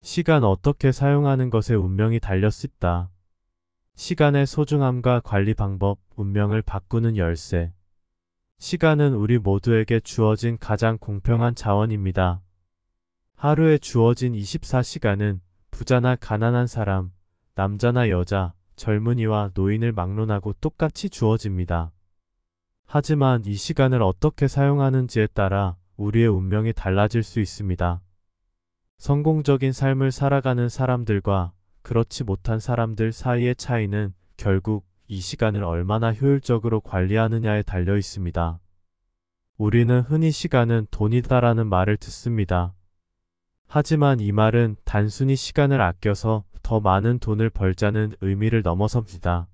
시간 어떻게 사용하는 것에 운명이 달렸습니다. 시간의 소중함과 관리 방법, 운명을 바꾸는 열쇠. 시간은 우리 모두에게 주어진 가장 공평한 자원입니다. 하루에 주어진 24시간은 부자나 가난한 사람, 남자나 여자, 젊은이와 노인을 막론하고 똑같이 주어집니다. 하지만 이 시간을 어떻게 사용하는지에 따라 우리의 운명이 달라질 수 있습니다. 성공적인 삶을 살아가는 사람들과 그렇지 못한 사람들 사이의 차이는 결국 이 시간을 얼마나 효율적으로 관리하느냐에 달려 있습니다. 우리는 흔히 시간은 돈이다라는 말을 듣습니다. 하지만 이 말은 단순히 시간을 아껴서 더 많은 돈을 벌자는 의미를 넘어섭니다.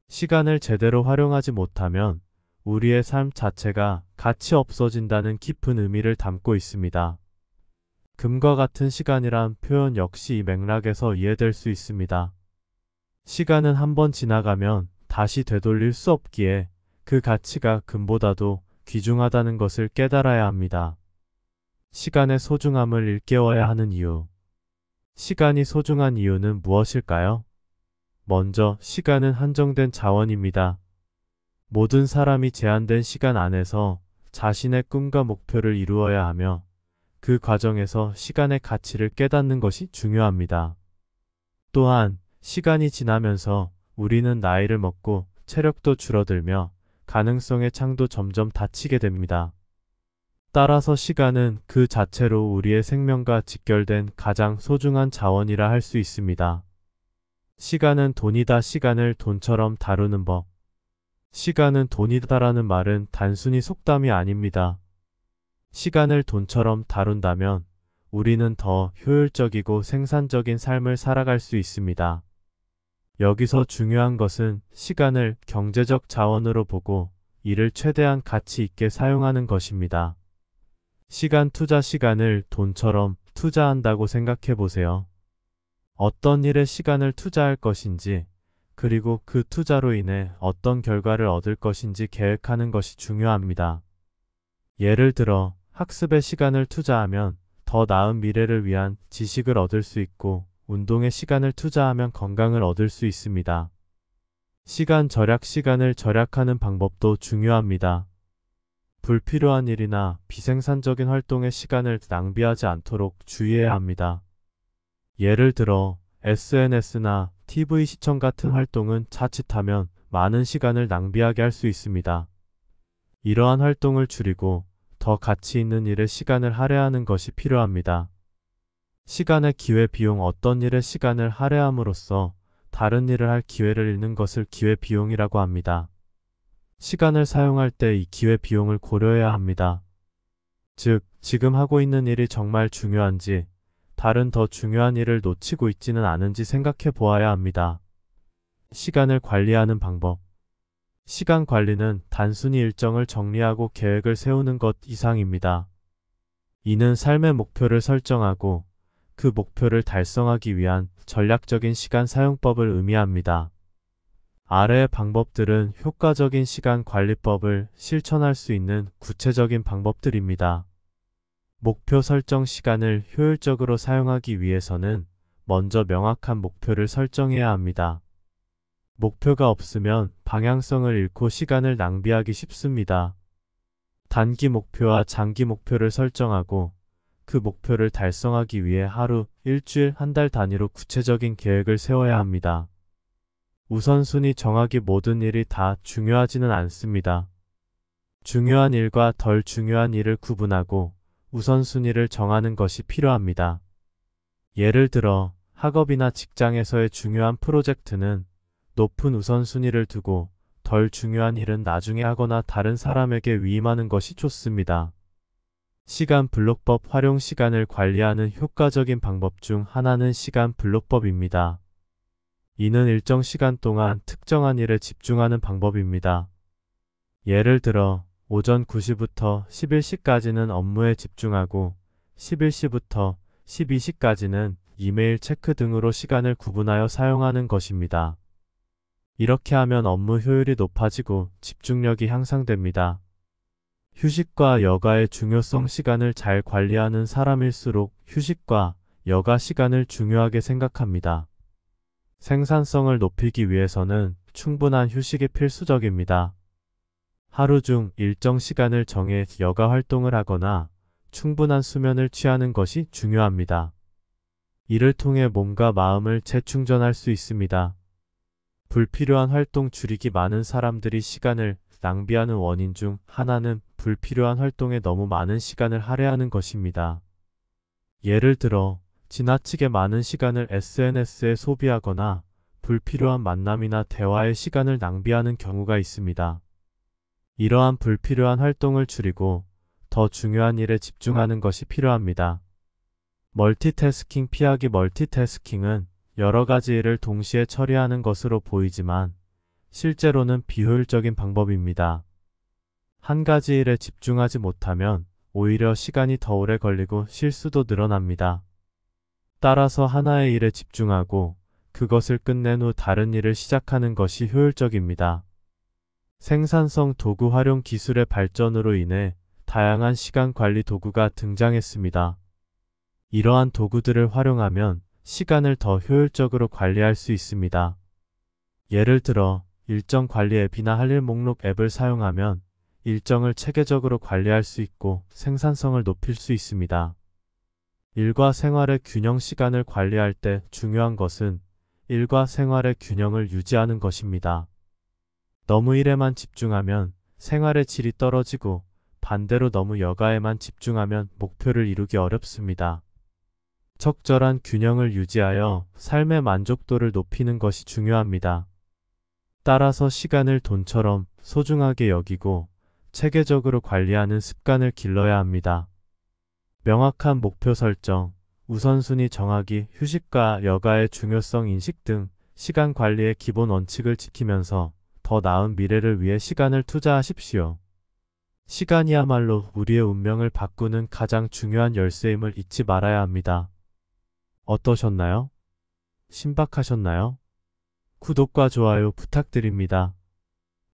시간을 제대로 활용하지 못하면 우리의 삶 자체가 가치 없어진다는 깊은 의미를 담고 있습니다. 금과 같은 시간이란 표현 역시 이 맥락에서 이해될 수 있습니다. 시간은 한번 지나가면 다시 되돌릴 수 없기에 그 가치가 금보다도 귀중하다는 것을 깨달아야 합니다. 시간의 소중함을 일깨워야 하는 이유. 시간이 소중한 이유는 무엇일까요? 먼저, 시간은 한정된 자원입니다. 모든 사람이 제한된 시간 안에서 자신의 꿈과 목표를 이루어야 하며 그 과정에서 시간의 가치를 깨닫는 것이 중요합니다. 또한 시간이 지나면서 우리는 나이를 먹고 체력도 줄어들며 가능성의 창도 점점 닫히게 됩니다. 따라서 시간은 그 자체로 우리의 생명과 직결된 가장 소중한 자원이라 할 수 있습니다. 시간은 돈이다. 시간을 돈처럼 다루는 법. 시간은 돈이다라는 말은 단순히 속담이 아닙니다. 시간을 돈처럼 다룬다면 우리는 더 효율적이고 생산적인 삶을 살아갈 수 있습니다. 여기서 중요한 것은 시간을 경제적 자원으로 보고 이를 최대한 가치 있게 사용하는 것입니다. 시간 투자. 시간을 돈처럼 투자한다고 생각해 보세요. 어떤 일에 시간을 투자할 것인지, 그리고 그 투자로 인해 어떤 결과를 얻을 것인지 계획하는 것이 중요합니다. 예를 들어 학습에 시간을 투자하면 더 나은 미래를 위한 지식을 얻을 수 있고, 운동에 시간을 투자하면 건강을 얻을 수 있습니다. 시간 절약. 시간을 절약하는 방법도 중요합니다. 불필요한 일이나 비생산적인 활동에 시간을 낭비하지 않도록 주의해야 합니다. 예를 들어 SNS나 TV 시청 같은 활동은 자칫하면 많은 시간을 낭비하게 할 수 있습니다. 이러한 활동을 줄이고 더 가치 있는 일에 시간을 할애하는 것이 필요합니다. 시간의 기회비용. 어떤 일에 시간을 할애함으로써 다른 일을 할 기회를 잃는 것을 기회비용이라고 합니다. 시간을 사용할 때 이 기회비용을 고려해야 합니다. 즉, 지금 하고 있는 일이 정말 중요한지, 다른 더 중요한 일을 놓치고 있지는 않은지 생각해 보아야 합니다. 시간을 관리하는 방법. 시간 관리는 단순히 일정을 정리하고 계획을 세우는 것 이상입니다. 이는 삶의 목표를 설정하고 그 목표를 달성하기 위한 전략적인 시간 사용법을 의미합니다. 아래의 방법들은 효과적인 시간 관리법을 실천할 수 있는 구체적인 방법들입니다. 목표 설정. 시간을 효율적으로 사용하기 위해서는 먼저 명확한 목표를 설정해야 합니다. 목표가 없으면 방향성을 잃고 시간을 낭비하기 쉽습니다. 단기 목표와 장기 목표를 설정하고 그 목표를 달성하기 위해 하루, 일주일, 한 달 단위로 구체적인 계획을 세워야 합니다. 우선순위 정하기. 모든 일이 다 중요하지는 않습니다. 중요한 일과 덜 중요한 일을 구분하고 우선순위를 정하는 것이 필요합니다. 예를 들어 학업이나 직장에서의 중요한 프로젝트는 높은 우선순위를 두고 덜 중요한 일은 나중에 하거나 다른 사람에게 위임하는 것이 좋습니다. 시간 블록법. 활용. 시간을 관리하는 효과적인 방법 중 하나는 시간 블록법입니다. 이는 일정 시간 동안 특정한 일에 집중하는 방법입니다. 예를 들어 오전 9시부터 11시까지는 업무에 집중하고 11시부터 12시까지는 이메일 체크 등으로 시간을 구분하여 사용하는 것입니다. 이렇게 하면 업무 효율이 높아지고 집중력이 향상됩니다. 휴식과 여가의 중요성. 시간을 잘 관리하는 사람일수록 휴식과 여가 시간을 중요하게 생각합니다. 생산성을 높이기 위해서는 충분한 휴식이 필수적입니다. 하루 중 일정 시간을 정해 여가 활동을 하거나 충분한 수면을 취하는 것이 중요합니다. 이를 통해 몸과 마음을 재충전할 수 있습니다. 불필요한 활동 줄이기. 많은 사람들이 시간을 낭비하는 원인 중 하나는 불필요한 활동에 너무 많은 시간을 할애하는 것입니다. 예를 들어 지나치게 많은 시간을 SNS에 소비하거나 불필요한 만남이나 대화에 시간을 낭비하는 경우가 있습니다. 이러한 불필요한 활동을 줄이고 더 중요한 일에 집중하는 것이 필요합니다. 멀티태스킹 피하기. 멀티태스킹은 여러 가지 일을 동시에 처리하는 것으로 보이지만 실제로는 비효율적인 방법입니다. 한 가지 일에 집중하지 못하면 오히려 시간이 더 오래 걸리고 실수도 늘어납니다. 따라서 하나의 일에 집중하고 그것을 끝낸 후 다른 일을 시작하는 것이 효율적입니다. 생산성 도구 활용. 기술의 발전으로 인해 다양한 시간 관리 도구가 등장했습니다. 이러한 도구들을 활용하면 시간을 더 효율적으로 관리할 수 있습니다. 예를 들어 일정 관리 앱이나 할 일 목록 앱을 사용하면 일정을 체계적으로 관리할 수 있고 생산성을 높일 수 있습니다. 일과 생활의 균형. 시간을 관리할 때 중요한 것은 일과 생활의 균형을 유지하는 것입니다. 너무 일에만 집중하면 생활의 질이 떨어지고 반대로 너무 여가에만 집중하면 목표를 이루기 어렵습니다. 적절한 균형을 유지하여 삶의 만족도를 높이는 것이 중요합니다. 따라서 시간을 돈처럼 소중하게 여기고 체계적으로 관리하는 습관을 길러야 합니다. 명확한 목표 설정, 우선순위 정하기, 휴식과 여가의 중요성 인식 등 시간 관리의 기본 원칙을 지키면서 더 나은 미래를 위해 시간을 투자하십시오. 시간이야말로 우리의 운명을 바꾸는 가장 중요한 열쇠임을 잊지 말아야 합니다. 어떠셨나요? 신박하셨나요? 구독과 좋아요 부탁드립니다.